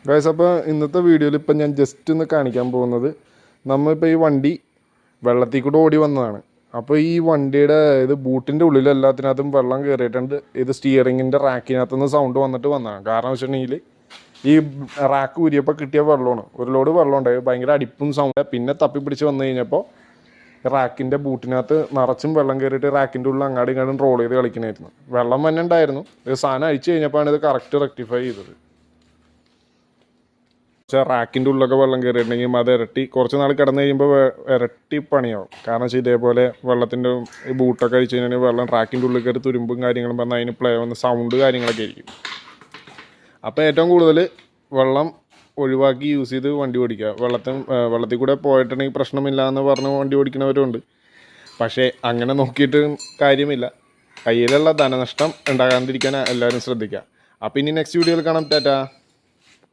Guys, അപ്പോൾ ഇന്നത്തെ വീഡിയോയിൽ ഇപ്പം ഞാൻ ജസ്റ്റ് ഒന്ന് കാണിക്കാൻ പോകുന്നത്, നമ്മളിപ്പോൾ ഈ വണ്ടി വെള്ളത്തിൽ കൂടെ ഓടി വന്നതാണ്. അപ്പോൾ ഈ വണ്ടിയുടെ ഇത് ബൂട്ടിൻ്റെ ഉള്ളിൽ എല്ലാത്തിനകത്തും വെള്ളം കയറിയിട്ടുണ്ട്. ഇത് സ്റ്റിയറിങ്ങിൻ്റെ റാക്കിനകത്തുനിന്ന് സൗണ്ട് വന്നിട്ട് വന്നതാണ്. കാരണം വെച്ചിട്ടുണ്ടെങ്കിൽ ഈ റാക്ക് ഊരിയപ്പോൾ കിട്ടിയ വെള്ളമാണ്, ഒരു ലോഡ് വെള്ളം ഉണ്ടായി, ഭയങ്കര അടിപ്പും സൗണ്ട്. പിന്നെ തപ്പി പിടിച്ച് വന്നു കഴിഞ്ഞപ്പോൾ റാക്കിൻ്റെ ബൂട്ടിനകത്ത് നിറച്ചും വെള്ളം കയറിയിട്ട് റാക്കിൻ്റെ ഉള്ളിൽ അങ്ങാടും ഇങ്ങാടും റോൾ ചെയ്ത് കളിക്കണമായിരുന്നു. വെള്ളം തന്നെ ഉണ്ടായിരുന്നു. ഇത് സാധനം അഴിച്ചു കഴിഞ്ഞപ്പോഴാണ് ഇത് കറക്റ്റ് റെക്ടിഫൈ ചെയ്തത്. പക്ഷേ റാക്കിൻ്റെ ഉള്ളിലൊക്കെ വെള്ളം കയറിയിട്ടുണ്ടെങ്കിൽ അത് ഇരട്ടി കുറച്ച് നാൾ കിടന്നു കഴിയുമ്പോൾ ഇരട്ടി പണിയാവും. കാരണം വെച്ചാൽ ഇതേപോലെ വെള്ളത്തിൻ്റെ ഈ ബൂട്ടൊക്കെ അഴിച്ചു കഴിഞ്ഞാൽ വെള്ളം റാക്കിൻ്റെ ഉള്ളിൽ കയറി തുരുമ്പും കാര്യങ്ങളും പറഞ്ഞാൽ അതിന് പ്ലേ വന്ന് സൗണ്ട് കാര്യങ്ങളൊക്കെ ആയിരിക്കും. അപ്പോൾ ഏറ്റവും കൂടുതൽ വെള്ളം ഒഴിവാക്കി യൂസ് ചെയ്ത് വണ്ടി ഓടിക്കുക. വെള്ളത്തിൽ കൂടെ പോയിട്ടുണ്ടെങ്കിൽ പ്രശ്നമില്ല എന്ന് പറഞ്ഞ് വണ്ടി ഓടിക്കുന്നവരുണ്ട്. പക്ഷേ അങ്ങനെ നോക്കിയിട്ട് കാര്യമില്ല. കയ്യിലുള്ള ധനനഷ്ടം ഉണ്ടാകാണ്ടിരിക്കാൻ എല്ലാവരും ശ്രദ്ധിക്കുക. അപ്പോൾ ഇനി നെക്സ്റ്റ് വീഡിയോയിൽ കാണാം. ടാറ്റാ.